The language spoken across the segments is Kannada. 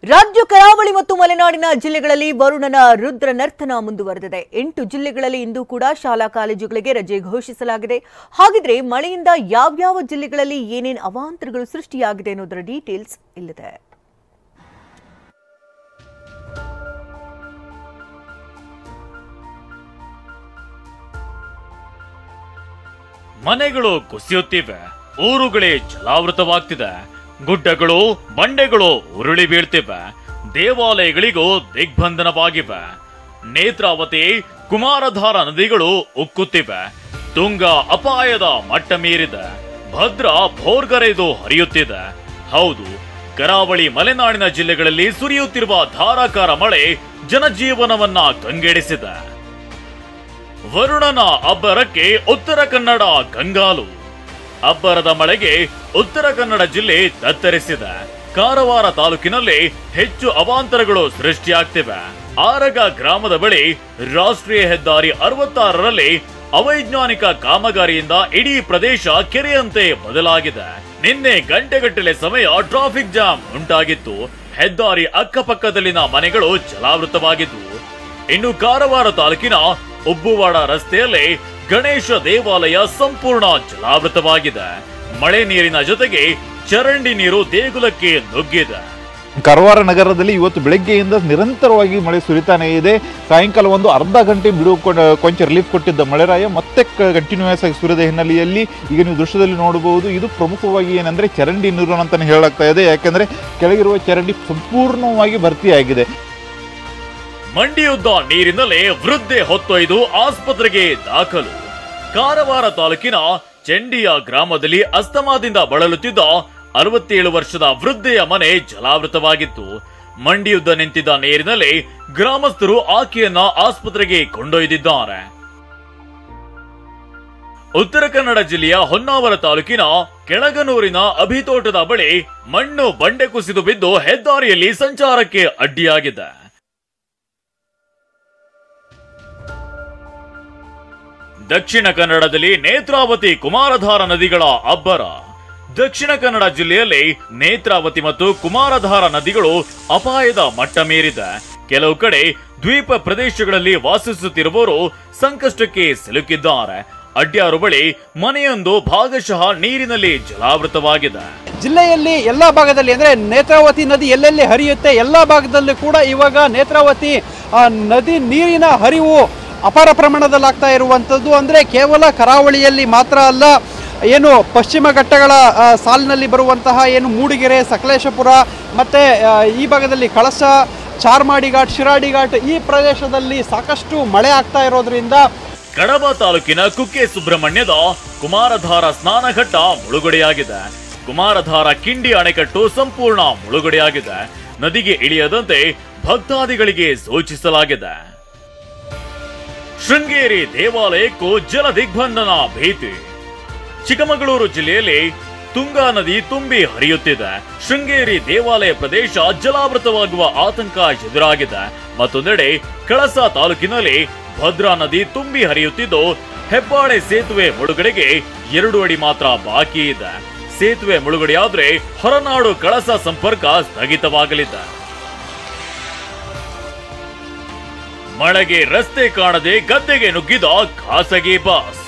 ರಾಜ್ಯ ಕರಾವಳಿ ಮತ್ತು ಮಲೆನಾಡಿನ ಜಿಲ್ಲೆಗಳಲ್ಲಿ ವರುಣನ ರುದ್ರ ನರ್ತನ ಮುಂದುವರೆದಿದೆ. 8 ಜಿಲ್ಲೆಗಳಲ್ಲಿ ಇಂದು ಕೂಡ ಶಾಲಾ ಕಾಲೇಜುಗಳಿಗೆ ರಜೆ ಘೋಷಿಸಲಾಗಿದೆ. ಹಾಗಿದ್ರೆ ಮಳೆಯಿಂದ ಯಾವ್ಯಾವ ಜಿಲ್ಲೆಗಳಲ್ಲಿ ಏನೇನು ಅವಾಂತರಗಳು ಸೃಷ್ಟಿಯಾಗಿದೆ ಅನ್ನೋದರ ಡೀಟೇಲ್ಸ್ ಇಲ್ಲಿದೆ. ಮನೆಗಳು ಕುಸಿಯುತ್ತಿವೆ, ಊರುಗಳೇ ಜಲಾವೃತವಾಗ್ತಿದೆ, ಗುಡ್ಡಗಳು ಬಂಡೆಗಳು ಉರುಳಿ ಬೀಳ್ತಿವೆ, ದೇವಾಲಯಗಳಿಗೂ ದಿಗ್ಬಂಧನವಾಗಿವೆ. ನೇತ್ರಾವತಿ ಕುಮಾರಧಾರ ನದಿಗಳು ಉಕ್ಕುತ್ತಿವೆ, ತುಂಗ ಅಪಾಯದ ಮಟ್ಟ ಮೀರಿದೆ, ಭದ್ರಾ ಭೋರ್ಗರೆದು ಹರಿಯುತ್ತಿದೆ. ಹೌದು, ಕರಾವಳಿ ಮಲೆನಾಡಿನ ಜಿಲ್ಲೆಗಳಲ್ಲಿ ಸುರಿಯುತ್ತಿರುವ ಧಾರಾಕಾರ ಮಳೆ ಜನಜೀವನವನ್ನ ಕಂಗೆಡಿಸಿದೆ. ವರುಣನ ಅಬ್ಬರಕ್ಕೆ ಉತ್ತರ ಕನ್ನಡ ಕಂಗಾಲು. ಅಬ್ಬರದ ಮಳೆಗೆ ಉತ್ತರ ಕನ್ನಡ ಜಿಲ್ಲೆ ತತ್ತರಿಸಿದೆ. ಕಾರವಾರ ತಾಲೂಕಿನಲ್ಲಿ ಹೆಚ್ಚು ಅವಾಂತರಗಳು ಸೃಷ್ಟಿಯಾಗ್ತಿವೆ. ಆರಗ ಗ್ರಾಮದ ಬಳಿ ರಾಷ್ಟ್ರೀಯ ಹೆದ್ದಾರಿ 66ರಲ್ಲಿ ಅವೈಜ್ಞಾನಿಕ ಕಾಮಗಾರಿಯಿಂದ ಇಡೀ ಪ್ರದೇಶ ಕೆರೆಯಂತೆ ಬದಲಾಗಿದೆ. ನಿನ್ನೆ ಗಂಟೆಗಟ್ಟಲೆ ಸಮಯ ಟ್ರಾಫಿಕ್ ಜಾಮ್ ಉಂಟಾಗಿತ್ತು. ಹೆದ್ದಾರಿ ಅಕ್ಕಪಕ್ಕದಲ್ಲಿನ ಮನೆಗಳು ಜಲಾವೃತವಾಗಿದ್ವು. ಇನ್ನು ಕಾರವಾರ ತಾಲೂಕಿನ ಉಬ್ಬುವಾಡ ರಸ್ತೆಯಲ್ಲಿ ಗಣೇಶ ದೇವಾಲಯ ಸಂಪೂರ್ಣ ಜಲಾವೃತವಾಗಿದೆ. ಮಳೆ ನೀರಿನ ಜೊತೆಗೆ ಚರಂಡಿ ನೀರು ದೇಗುಲಕ್ಕೆ ನುಗ್ಗಿದೆ. ಕಾರವಾರ ನಗರದಲ್ಲಿ ಇವತ್ತು ಬೆಳಗ್ಗೆಯಿಂದ ನಿರಂತರವಾಗಿ ಮಳೆ ಸುರಿತಾನೆ ಇದೆ. ಸಾಯಂಕಾಲ ಒಂದು ಅರ್ಧ ಗಂಟೆ ಕೊಂಚ ರಿಲೀಫ್ ಕೊಟ್ಟಿದ್ದ ಮಳೆರಾಯ ಮತ್ತೆ ಕಂಟಿನ್ಯೂಸ್ ಆಗಿ ಸುರಿದ ಹಿನ್ನೆಲೆಯಲ್ಲಿ ಈಗ ನೀವು ದೃಶ್ಯದಲ್ಲಿ ನೋಡಬಹುದು. ಇದು ಪ್ರಮುಖವಾಗಿ ಏನಂದ್ರೆ ಚರಂಡಿ ನೀರು ಅಂತಾನೆ ಹೇಳಲಾಗ್ತಾ ಇದೆ. ಯಾಕೆಂದ್ರೆ ಕೆಳಗಿರುವ ಚರಂಡಿ ಸಂಪೂರ್ಣವಾಗಿ ಭರ್ತಿಯಾಗಿದೆ. ಮಂಡಿಯುದ್ದ ನೀರಿನಲ್ಲೇ ವೃದ್ಧೆ ಹೊತ್ತೊಯ್ದು ಆಸ್ಪತ್ರೆಗೆ ದಾಖಲು. ಕಾರವಾರ ತಾಲೂಕಿನ ಚೆಂಡಿಯ ಗ್ರಾಮದಲ್ಲಿ ಅಸ್ತಮಾದಿಂದ ಬಳಲುತ್ತಿದ್ದ 67 ವರ್ಷದ ವೃದ್ಧೆಯ ಮನೆ ಜಲಾವೃತವಾಗಿತ್ತು. ಮಂಡಿಯುದ್ದ ನಿಂತಿದ್ದ ನೀರಿನಲ್ಲಿ ಗ್ರಾಮಸ್ಥರು ಆಕೆಯನ್ನ ಆಸ್ಪತ್ರೆಗೆ ಕೊಂಡೊಯ್ದಿದ್ದಾರೆ. ಉತ್ತರ ಕನ್ನಡ ಜಿಲ್ಲೆಯ ಹೊನ್ನಾವರ ತಾಲೂಕಿನ ಕೆಳಗನೂರಿನ ಅಭಿತೋಟದ ಬಳಿ ಮಣ್ಣು ಬಂಡೆ ಕುಸಿದು ಬಿದ್ದು ಹೆದ್ದಾರಿಯಲ್ಲಿ ಸಂಚಾರಕ್ಕೆ ಅಡ್ಡಿಯಾಗಿದೆ. ದಕ್ಷಿಣ ಕನ್ನಡದಲ್ಲಿ ನೇತ್ರಾವತಿ ಕುಮಾರಧಾರ ನದಿಗಳ ಅಬ್ಬರ. ದಕ್ಷಿಣ ಕನ್ನಡ ಜಿಲ್ಲೆಯಲ್ಲಿ ನೇತ್ರಾವತಿ ಮತ್ತು ಕುಮಾರಧಾರ ನದಿಗಳು ಅಪಾಯದ ಮಟ್ಟ ಮೀರಿದೆ. ಕೆಲವು ಕಡೆ ದ್ವೀಪ ಪ್ರದೇಶಗಳಲ್ಲಿ ವಾಸಿಸುತ್ತಿರುವವರು ಸಂಕಷ್ಟಕ್ಕೆ ಸಿಲುಕಿದ್ದಾರೆ. ಅಡ್ಯಾರು ಬಳಿ ಮನೆಯೊಂದು ಭಾಗಶಃ ನೀರಿನಲ್ಲಿ ಜಲಾವೃತವಾಗಿದೆ. ಜಿಲ್ಲೆಯಲ್ಲಿ ಎಲ್ಲಾ ಭಾಗದಲ್ಲಿ ಅಂದ್ರೆ ನೇತ್ರಾವತಿ ನದಿ ಎಲ್ಲೆಲ್ಲಿ ಹರಿಯುತ್ತೆ ಎಲ್ಲಾ ಭಾಗದಲ್ಲೂ ಕೂಡ ಇವಾಗ ನೇತ್ರಾವತಿ ನದಿ ನೀರಿನ ಹರಿವು ಅಪಾರ ಪ್ರಮಾಣದಲ್ಲಾಗ್ತಾ ಇರುವಂಥದ್ದು. ಅಂದರೆ ಕೇವಲ ಕರಾವಳಿಯಲ್ಲಿ ಮಾತ್ರ ಅಲ್ಲ, ಏನು ಪಶ್ಚಿಮ ಘಟ್ಟಗಳ ಸಾಲಿನಲ್ಲಿ ಬರುವಂತಹ ಏನು ಮೂಡಿಗೆರೆ, ಸಕಲೇಶಪುರ ಮತ್ತು ಈ ಭಾಗದಲ್ಲಿ ಕಳಸ, ಚಾರ್ಮಾಡಿ ಘಾಟ್, ಶಿರಾಡಿ ಘಾಟ್ ಈ ಪ್ರದೇಶದಲ್ಲಿ ಸಾಕಷ್ಟು ಮಳೆ ಆಗ್ತಾ ಇರೋದ್ರಿಂದ ಕಡಬ ತಾಲೂಕಿನ ಕುಕ್ಕೆ ಸುಬ್ರಹ್ಮಣ್ಯದ ಕುಮಾರಧಾರ ಸ್ನಾನಘಟ್ಟ ಮುಳುಗಡೆಯಾಗಿದೆ. ಕುಮಾರಧಾರ ಕಿಂಡಿ ಅಣೆಕಟ್ಟು ಸಂಪೂರ್ಣ ಮುಳುಗಡೆಯಾಗಿದೆ. ನದಿಗೆ ಇಳಿಯದಂತೆ ಭಕ್ತಾದಿಗಳಿಗೆ ಸೂಚಿಸಲಾಗಿದೆ. ಶೃಂಗೇರಿ ದೇವಾಲಯಕ್ಕೂ ಜಲ ದಿಗ್ಬಂಧನ ಭೀತಿ. ಚಿಕ್ಕಮಗಳೂರು ಜಿಲ್ಲೆಯಲ್ಲಿ ತುಂಗಾ ನದಿ ತುಂಬಿ ಹರಿಯುತ್ತಿದೆ. ಶೃಂಗೇರಿ ದೇವಾಲಯ ಪ್ರದೇಶ ಜಲಾವೃತವಾಗುವ ಆತಂಕ ಎದುರಾಗಿದೆ. ಮತ್ತೊಂದೆಡೆ ಕಳಸ ತಾಲೂಕಿನಲ್ಲಿ ಭದ್ರಾ ನದಿ ತುಂಬಿ ಹರಿಯುತ್ತಿದ್ದು ಹೆಬ್ಬಾಳೆ ಸೇತುವೆ ಮುಳುಗಡೆಗೆ 2 ಅಡಿ ಮಾತ್ರ ಬಾಕಿ ಇದೆ. ಸೇತುವೆ ಮುಳುಗಡೆಯಾದ್ರೆ ಹೊರನಾಡು ಕಳಸ ಸಂಪರ್ಕ ಸ್ಥಗಿತವಾಗಲಿದೆ. ಮಳೆಗೆ ರಸ್ತೆ ಕಾಣದೆ ಗದ್ದೆಗೆ ನುಗ್ಗಿದ ಖಾಸಗಿ ಬಸ್.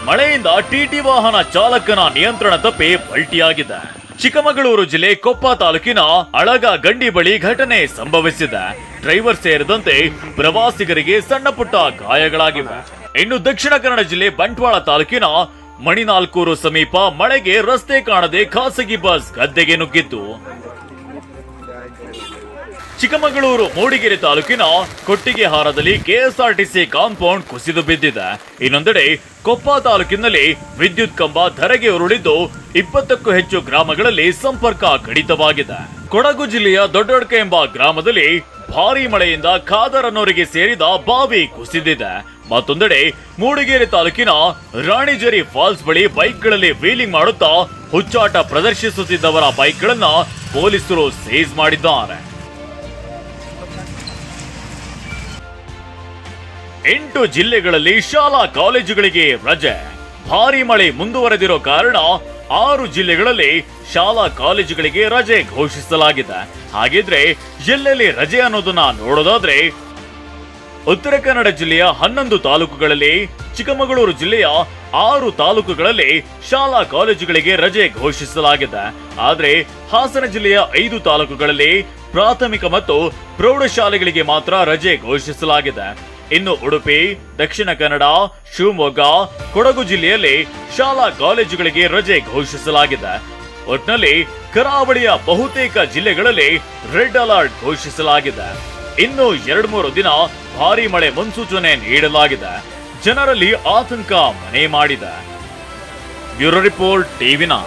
ಮಳೆಯಿಂದ ಟಿಟಿ ವಾಹನ ಚಾಲಕನ ನಿಯಂತ್ರಣ ತಪ್ಪಿ ಪಲ್ಟಿಯಾಗಿದೆ. ಚಿಕ್ಕಮಗಳೂರು ಜಿಲ್ಲೆ ಕೊಪ್ಪ ತಾಲೂಕಿನ ಅಳಗ ಗಂಡಿ ಬಳಿ ಘಟನೆ ಸಂಭವಿಸಿದೆ. ಡ್ರೈವರ್ ಸೇರಿದಂತೆ ಪ್ರವಾಸಿಗರಿಗೆ ಸಣ್ಣ ಪುಟ್ಟ ಗಾಯಗಳಾಗಿವೆ. ಇನ್ನು ದಕ್ಷಿಣ ಕನ್ನಡ ಜಿಲ್ಲೆ ಬಂಟ್ವಾಳ ತಾಲೂಕಿನ ಮಣಿನಾಲ್ಕೂರು ಸಮೀಪ ಮಳೆಗೆ ರಸ್ತೆ ಕಾಣದೆ ಖಾಸಗಿ ಬಸ್ ಗದ್ದೆಗೆ ನುಗ್ಗಿತ್ತು. ಚಿಕ್ಕಮಗಳೂರು ಮೂಡಿಗೆರೆ ತಾಲೂಕಿನ ಕೊಟ್ಟಿಗೆಹಾರದಲ್ಲಿ ಕೆಎಸ್ಆರ್ಟಿಸಿ ಕಾಂಪೌಂಡ್ ಕುಸಿದು ಬಿದ್ದಿದೆ. ಇನ್ನೊಂದೆಡೆ ಕೊಪ್ಪ ತಾಲೂಕಿನಲ್ಲಿ ವಿದ್ಯುತ್ ಕಂಬ ಧರೆಗೆ ಉರುಳಿದ್ದು 20ಕ್ಕೂ ಹೆಚ್ಚು ಗ್ರಾಮಗಳಲ್ಲಿ ಸಂಪರ್ಕ ಕಡಿತವಾಗಿದೆ. ಕೊಡಗು ಜಿಲ್ಲೆಯ ದೊಡ್ಡೊಡ್ಕ ಎಂಬ ಗ್ರಾಮದಲ್ಲಿ ಭಾರೀ ಮಳೆಯಿಂದ ಖಾದರನೂರಿಗೆ ಸೇರಿದ ಬಾವಿ ಕುಸಿದಿದೆ. ಮತ್ತೊಂದೆಡೆ ಮೂಡಿಗೆರೆ ತಾಲೂಕಿನ ರಾಣಿಜೇರಿ ಫಾಲ್ಸ್ ಬಳಿ ಬೈಕ್ಗಳಲ್ಲಿ ವೀಲಿಂಗ್ ಮಾಡುತ್ತಾ ಹುಚ್ಚಾಟ ಪ್ರದರ್ಶಿಸುತ್ತಿದ್ದವರ ಬೈಕ್ಗಳನ್ನ ಪೊಲೀಸರು ಸೀಸ್ ಮಾಡಿದ್ದಾರೆ. 8 ಜಿಲ್ಲೆಗಳಲ್ಲಿ ಶಾಲಾ ಕಾಲೇಜುಗಳಿಗೆ ರಜೆ. ಭಾರೀ ಮಳೆ ಮುಂದುವರೆದಿರೋ ಕಾರಣ 6 ಜಿಲ್ಲೆಗಳಲ್ಲಿ ಶಾಲಾ ಕಾಲೇಜುಗಳಿಗೆ ರಜೆ ಘೋಷಿಸಲಾಗಿದೆ. ಹಾಗಿದ್ರೆ ಎಲ್ಲೆಲ್ಲಿ ರಜೆ ಅನ್ನೋದನ್ನ ನೋಡೋದಾದ್ರೆ ಉತ್ತರ ಕನ್ನಡ ಜಿಲ್ಲೆಯ 11 ತಾಲೂಕುಗಳಲ್ಲಿ, ಚಿಕ್ಕಮಗಳೂರು ಜಿಲ್ಲೆಯ 6 ತಾಲೂಕುಗಳಲ್ಲಿ ಶಾಲಾ ಕಾಲೇಜುಗಳಿಗೆ ರಜೆ ಘೋಷಿಸಲಾಗಿದೆ. ಆದ್ರೆ ಹಾಸನ ಜಿಲ್ಲೆಯ 5 ತಾಲೂಕುಗಳಲ್ಲಿ ಪ್ರಾಥಮಿಕ ಮತ್ತು ಪ್ರೌಢಶಾಲೆಗಳಿಗೆ ಮಾತ್ರ ರಜೆ ಘೋಷಿಸಲಾಗಿದೆ. ಇನ್ನು ಉಡುಪಿ, ದಕ್ಷಿಣ ಕನ್ನಡ, ಶಿವಮೊಗ್ಗ, ಕೊಡಗು ಜಿಲ್ಲೆಯಲ್ಲಿ ಶಾಲಾ ಕಾಲೇಜುಗಳಿಗೆ ರಜೆ ಘೋಷಿಸಲಾಗಿದೆ. ಒಟ್ನಲ್ಲಿ ಕರಾವಳಿಯ ಬಹುತೇಕ ಜಿಲ್ಲೆಗಳಲ್ಲಿ ರೆಡ್ ಅಲರ್ಟ್ ಘೋಷಿಸಲಾಗಿದೆ. ಇನ್ನು 2-3 ದಿನ ಭಾರಿ ಮಳೆ ಮುನ್ಸೂಚನೆ ನೀಡಲಾಗಿದೆ. ಜನರಲ್ಲಿ ಆತಂಕ ಮನೆ ಮಾಡಿದೆ. Bureau report, ಟಿವಿ9.